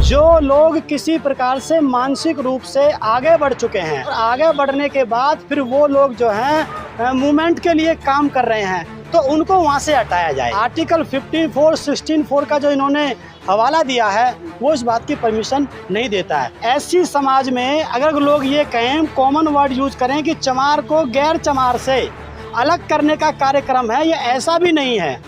जो लोग किसी प्रकार से मानसिक रूप से आगे बढ़ चुके हैं, आगे बढ़ने के बाद फिर वो लोग जो हैं मूवमेंट के लिए काम कर रहे हैं, तो उनको वहाँ से हटाया जाए। आर्टिकल 54, 16(4) का जो इन्होंने हवाला दिया है वो इस बात की परमिशन नहीं देता है। ऐसी समाज में अगर लोग ये कहें, कॉमन वर्ड यूज करें कि चमार को गैर चमार से अलग करने का कार्यक्रम है, ये ऐसा भी नहीं है।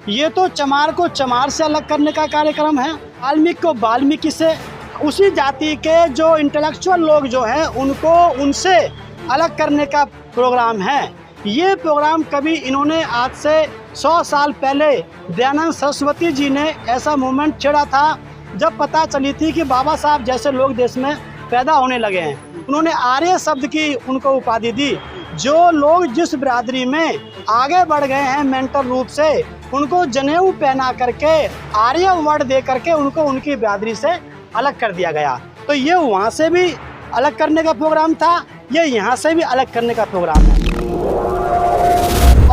ये तो चमार को चमार से अलग करने का कार्यक्रम है, वाल्मीकि को वाल्मीकि से, उसी जाति के जो इंटेलेक्चुअल लोग जो हैं उनको उनसे अलग करने का प्रोग्राम है। ये प्रोग्राम कभी इन्होंने आज से 100 साल पहले दयानंद सरस्वती जी ने ऐसा मूवमेंट छेड़ा था, जब पता चली थी कि बाबा साहब जैसे लोग देश में पैदा होने लगे हैं। उन्होंने आर्य शब्द की उनको उपाधि दी। जो लोग जिस बिरादरी में आगे बढ़ गए हैं मेंटल रूप से, उनको जनेऊ पहना करके आर्य वर्ड दे करके उनको उनकी बिरादरी से अलग कर दिया गया। तो ये वहाँ से भी अलग करने का प्रोग्राम था, ये यहाँ से भी अलग करने का प्रोग्राम है।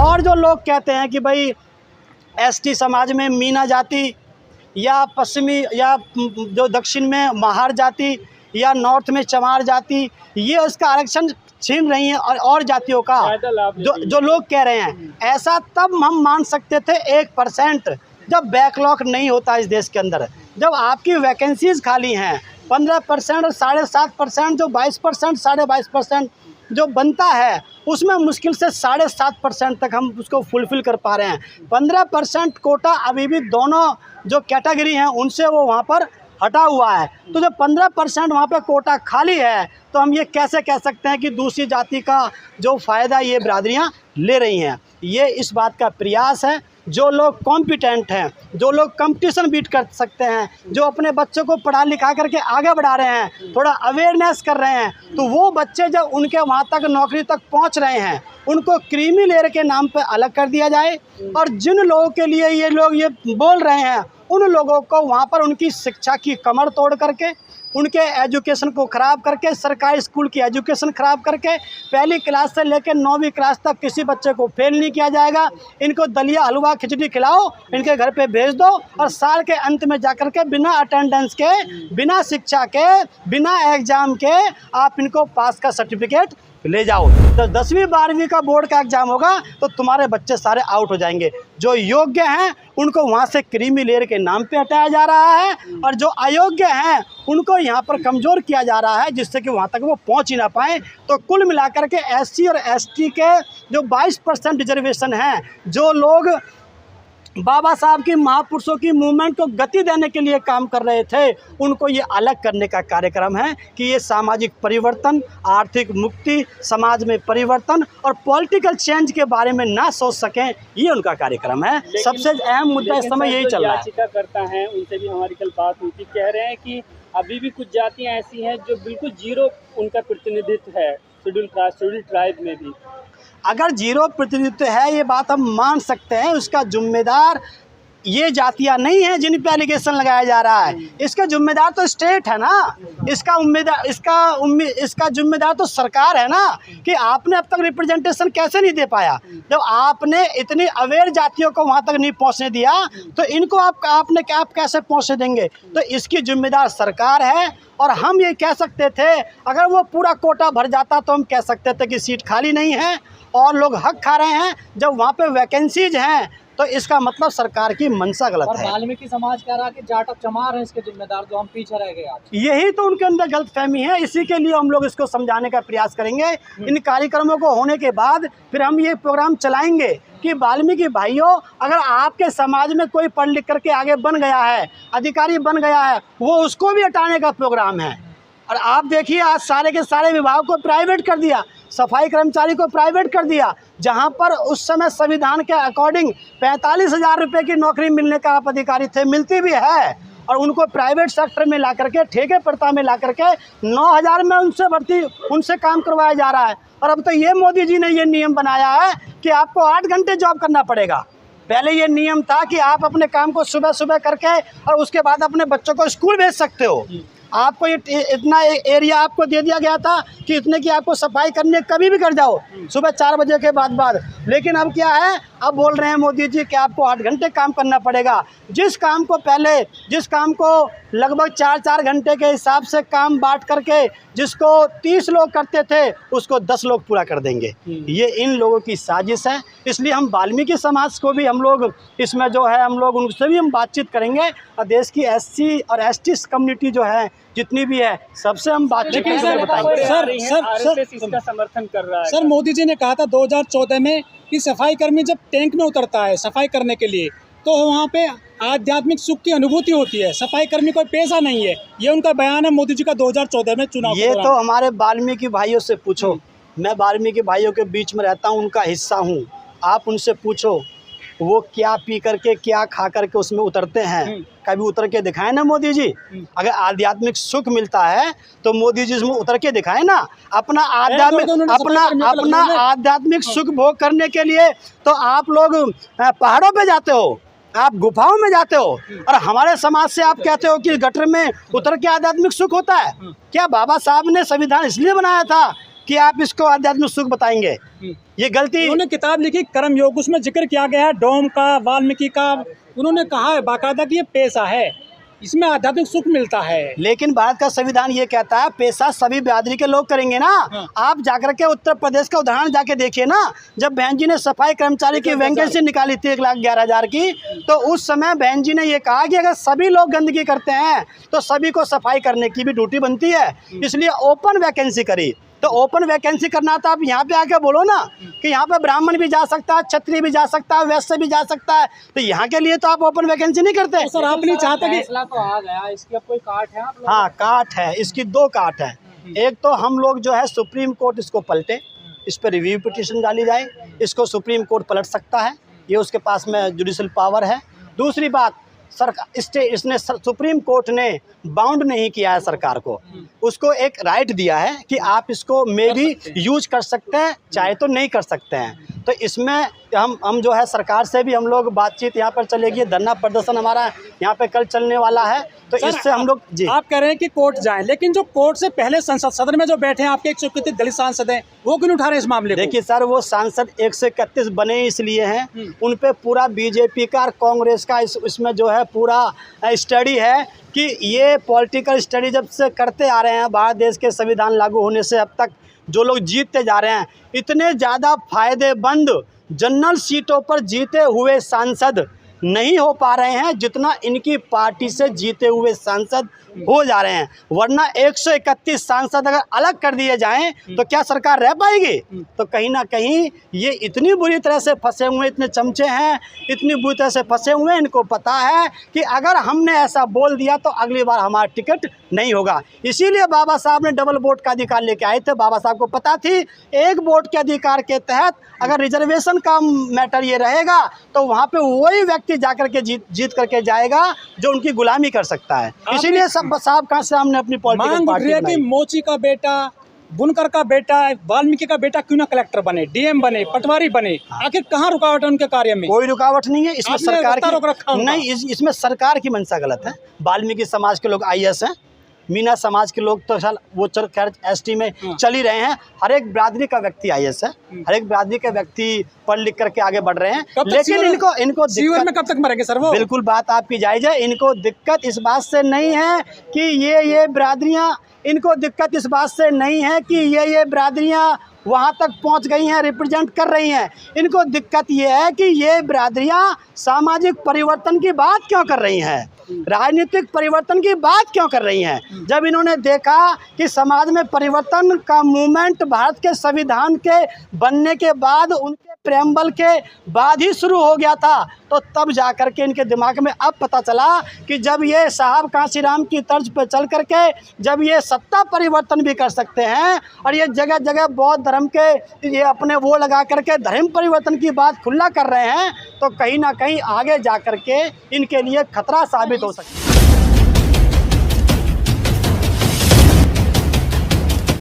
और जो लोग कहते हैं कि भाई एसटी समाज में मीना जाति या पश्चिमी या जो दक्षिण में महार जाति या नॉर्थ में चमार जाति, ये इसका आरक्षण छीन रही हैं और जातियों का, जो लोग कह रहे हैं, ऐसा तब हम मान सकते थे 1% जब बैकलॉग नहीं होता इस देश के अंदर। जब आपकी वैकेंसीज खाली हैं 15% और 7.5%, जो 20%, 22.5% जो बनता है, उसमें मुश्किल से 7.5% तक हम उसको फुलफ़िल कर पा रहे हैं। 15% कोटा अभी भी दोनों जो कैटेगरी हैं उनसे वो वहाँ पर हटा हुआ है। तो जब 15% वहाँ पे कोटा खाली है, तो हम ये कैसे कह सकते हैं कि दूसरी जाति का जो फ़ायदा ये बिरादरियाँ ले रही हैं। ये इस बात का प्रयास है, जो लोग कॉम्पिटेंट हैं, जो लोग कंपटीशन बीट कर सकते हैं, जो अपने बच्चों को पढ़ा लिखा करके आगे बढ़ा रहे हैं, थोड़ा अवेयरनेस कर रहे हैं, तो वो बच्चे जब उनके वहाँ तक नौकरी तक पहुँच रहे हैं, उनको क्रीमी लेयर के नाम पे अलग कर दिया जाए। और जिन लोगों के लिए ये लोग ये बोल रहे हैं, उन लोगों को वहाँ पर उनकी शिक्षा की कमर तोड़ करके, उनके एजुकेशन को ख़राब करके, सरकारी स्कूल की एजुकेशन ख़राब करके, पहली क्लास से लेकर 9वीं क्लास तक किसी बच्चे को फेल नहीं किया जाएगा। इनको दलिया हलवा खिचड़ी खिलाओ, इनके घर पे भेज दो, और साल के अंत में जाकर के बिना अटेंडेंस के, बिना शिक्षा के, बिना एग्ज़ाम के आप इनको पास का सर्टिफिकेट ले जाओ। तो 10वीं 12वीं का बोर्ड का एग्ज़ाम होगा तो तुम्हारे बच्चे सारे आउट हो जाएंगे। जो योग्य हैं उनको वहाँ से क्रीमी लेयर के नाम पे हटाया जा रहा है, और जो अयोग्य हैं उनको यहाँ पर कमज़ोर किया जा रहा है, जिससे कि वहाँ तक वो पहुँच ही ना पाएँ। तो कुल मिलाकर के SC और ST के जो 22% रिजर्वेशन हैं, जो लोग बाबा साहब की, महापुरुषों की मूवमेंट को गति देने के लिए काम कर रहे थे, उनको ये अलग करने का कार्यक्रम है कि ये सामाजिक परिवर्तन, आर्थिक मुक्ति, समाज में परिवर्तन और पॉलिटिकल चेंज के बारे में ना सोच सकें, ये उनका कार्यक्रम है। सबसे अहम मुद्दा इस समय यही चल रहा है। याचिका करता है, उनसे भी हमारी कल बात हुई थी, कह रहे हैं कि अभी भी कुछ जातियाँ ऐसी हैं जो बिल्कुल जीरो उनका प्रतिनिधित्व है शेड्यूल कास्ट, शेड्यूल ट्राइब में भी। अगर जीरो प्रतिनिधित्व है, ये बात हम मान सकते हैं, उसका जिम्मेदार ये जातियां नहीं है जिन पे एलिगेशन लगाया जा रहा है। इसका जिम्मेदार तो स्टेट है ना, इसका जिम्मेदार तो सरकार है ना, कि आपने अब तक रिप्रेजेंटेशन कैसे नहीं दे पाया। जब आपने इतनी अवेयर जातियों को वहाँ तक नहीं पहुँचने दिया, तो इनको आप कैसे पहुँचने देंगे। तो इसकी जिम्मेदार सरकार है। और हम ये कह सकते थे, अगर वो पूरा कोटा भर जाता तो हम कह सकते थे कि सीट खाली नहीं है और लोग हक खा रहे हैं। जब वहाँ पे वैकेंसीज हैं तो इसका मतलब सरकार की मंशा गलत है। और वाल्मीकि समाज कह रहा है कि जाट और चमार हैं इसके जिम्मेदार, जो हम पीछे रह गए आज। यही तो उनके अंदर गलतफहमी है। इसी के लिए हम लोग इसको समझाने का प्रयास करेंगे। इन कार्यक्रमों को होने के बाद फिर हम ये प्रोग्राम चलाएंगे कि वाल्मीकि भाइयों, अगर आपके समाज में कोई पढ़ लिख करके आगे बन गया है, अधिकारी बन गया है, वो उसको भी हटाने का प्रोग्राम है। और आप देखिए, आज सारे के सारे विभाग को प्राइवेट कर दिया, सफाई कर्मचारी को प्राइवेट कर दिया, जहां पर उस समय संविधान के अकॉर्डिंग 45,000 रुपये की नौकरी मिलने का आप अधिकारी थे, मिलती भी है, और उनको प्राइवेट सेक्टर में ला करके, ठेके प्रथा में ला करके 9,000 में उनसे काम करवाया जा रहा है। और अब तो ये मोदी जी ने ये नियम बनाया है कि आपको 8 घंटे जॉब करना पड़ेगा। पहले ये नियम था कि आप अपने काम को सुबह सुबह करके और उसके बाद अपने बच्चों को स्कूल भेज सकते हो। आपको ये इतना एरिया आपको दे दिया गया था कि इतने की आपको सफाई करने कभी भी कर जाओ सुबह 4 बजे के बाद। लेकिन अब क्या है, अब बोल रहे हैं मोदी जी कि आपको 8 घंटे काम करना पड़ेगा। जिस काम को लगभग 4-4 घंटे के हिसाब से काम बांट करके जिसको 30 लोग करते थे उसको 10 लोग पूरा कर देंगे। ये इन लोगों की साजिश है। इसलिए हम वाल्मीकि समाज को भी हम लोग इसमें जो है हम लोग उनसे भी हम बातचीत करेंगे और देश की SC और ST कम्युनिटी जो है जितनी भी है सबसे हम बातचीत करके बताएंगे। सर इसका समर्थन कर रहा है। सर मोदी जी ने कहा था 2014 में कि सफाई कर्मी जब टैंक में उतरता है सफाई करने के लिए तो वहाँ पे आध्यात्मिक सुख की अनुभूति होती है, सफाई कर्मी कोई पेशा नहीं है। ये उनका बयान है मोदी जी का 2014 में चुनाव। ये तो हमारे वाल्मीकि भाइयों से पूछो। मैं वाल्मीकि भाइयों के बीच में रहता हूँ, उनका हिस्सा हूँ। आप उनसे पूछो वो क्या पी करके क्या खा करके उसमें उतरते हैं। कभी उतर के दिखाएं ना मोदी जी। अगर आध्यात्मिक सुख मिलता है तो मोदी जी उसमें उतर के दिखाएं ना। अपना आध्यात्मिक सुख भोग करने के लिए तो आप लोग पहाड़ों पे जाते हो, आप गुफाओं में जाते हो और हमारे समाज से आप कहते हो कि गटर में उतर के आध्यात्मिक सुख होता है। क्या बाबा साहब ने संविधान इसलिए बनाया था कि आप इसको आध्यात्मिक सुख बताएंगे? ये गलती। उन्होंने किताब लिखी कर्म योग, उसमें जिक्र किया गया है डोम का, वाल्मीकि का। उन्होंने कहा है बाकायदा कि ये पेशा है, इसमें आध्यात्मिक सुख मिलता है। लेकिन भारत का संविधान ये कहता है पेशा सभी बिरादरी के लोग करेंगे ना। आप जाकर के उत्तर प्रदेश का उदाहरण जाके देखिए ना। जब बहन जी ने सफाई कर्मचारी की वैकेंसी निकाली थी 1,11,000 की, तो उस समय बहन जी ने ये कहा कि अगर सभी लोग गंदगी करते हैं तो सभी को सफाई करने की भी ड्यूटी बनती है, इसलिए ओपन वैकेंसी करी। तो ओपन वैकेंसी करना था, आप यहाँ पे आके बोलो ना कि यहाँ पे ब्राह्मण भी जा सकता है, क्षत्रिय भी जा सकता है, वैश्य भी जा सकता है। तो यहाँ के लिए तो आप ओपन वैकेंसी नहीं करते। तो सर आप नहीं चाहते कि फैसला तो आ गया, इसकी अब कोई काट है आप लोग? हाँ, काट है, इसकी 2 काट है। एक तो हम लोग जो है सुप्रीम कोर्ट इसको पलटे, इस पर रिव्यू पिटीशन डाली जाए, इसको सुप्रीम कोर्ट पलट सकता है, ये उसके पास में जुडिशल पावर है। दूसरी बात, सरकार इसने सुप्रीम कोर्ट ने बाउंड नहीं किया है सरकार को, उसको एक राइट दिया है कि आप इसको मे भी यूज कर सकते हैं, चाहे तो नहीं कर सकते हैं। तो इसमें हम जो है सरकार से भी हम लोग बातचीत यहाँ पर चलेगी। धरना प्रदर्शन हमारा यहाँ पे कल चलने वाला है। तो इससे हम लोग जी आप कह रहे हैं कि कोर्ट जाएं, लेकिन जो कोर्ट से पहले संसद सदन में जो बैठे हैं आपके 131 दलित सांसद हैं, वो क्यों उठा रहे हैं इस मामले को? देखिए सर, वो सांसद 131 बने इसलिए हैं, उन पे पूरा बीजेपी का और कांग्रेस का इसमें जो है पूरा स्टडी है कि ये पॉलिटिकल स्टडी जब से करते आ रहे हैं भारत देश के संविधान लागू होने से अब तक जो लोग जीतते जा रहे हैं, इतने ज़्यादा फायदेमंद जनरल सीटों पर जीते हुए सांसद नहीं हो पा रहे हैं जितना इनकी पार्टी से जीते हुए सांसद हो जा रहे हैं। वरना 131 सांसद अगर अलग कर दिए जाएं तो क्या सरकार रह पाएगी? तो कहीं ना कहीं ये इतनी बुरी तरह से फंसे हुए, इतने चमचे हैं, इतनी बुरी तरह से फंसे हुए हैं, इनको पता है कि अगर हमने ऐसा बोल दिया तो अगली बार हमारा टिकट नहीं होगा। इसीलिए बाबा साहब ने डबल वोट का अधिकार लेके आए थे। बाबा साहब को पता थी एक वोट के अधिकार के तहत अगर रिजर्वेशन का मैटर ये रहेगा तो वहाँ पे वही व्यक्ति जाकर के जीत करके जाएगा जो उनकी गुलामी कर सकता है। इसीलिए सब साहब कहाँ से हमने अपनी पॉलिटिकल पार्टी बनाई। मोची का बेटा, बुनकर का बेटा, वाल्मीकि का बेटा क्यों ना कलेक्टर बने, डीएम बने, पटवारी बने? आखिर कहाँ रुकावट है उनके कार्य में? कोई रुकावट नहीं है इसमें। सरकार की नहीं, इसमें सरकार की मंशा गलत है। वाल्मीकि समाज के लोग IAS हैं, मीना समाज के लोग तो वो खैर ST में चल ही रहे हैं। हर एक बिरादरी का व्यक्ति IAS है, हर एक बिरादरी के व्यक्ति पढ़ लिख करके आगे बढ़ रहे हैं। लेकिन इनको जीवन में कब तक मरेंगे सर वो? बिल्कुल बात आपकी जायज़ है। इनको दिक्कत इस बात से नहीं है कि ये बिरादरियाँ, इनको दिक्कत इस बात से नहीं है कि ये बिरादरियाँ वहाँ तक पहुँच गई हैं, रिप्रेजेंट कर रही हैं। इनको दिक्कत ये है कि ये बिरादरियाँ सामाजिक परिवर्तन की बात क्यों कर रही हैं, राजनीतिक परिवर्तन की बात क्यों कर रही हैं। जब इन्होंने देखा कि समाज में परिवर्तन का मूवमेंट भारत के संविधान के बनने के बाद, उनके प्रेम्बल के बाद ही शुरू हो गया था, तो तब जाकर के इनके दिमाग में अब पता चला कि जब ये साहब कांशीराम की तर्ज पर चल करके जब ये सत्ता परिवर्तन भी कर सकते हैं और ये जगह जगह बौद्ध धर्म के ये अपने वो लगा करके धर्म परिवर्तन की बात खुला कर रहे हैं, तो कहीं ना कहीं आगे जा कर के इनके लिए खतरा साबित हो सकता है।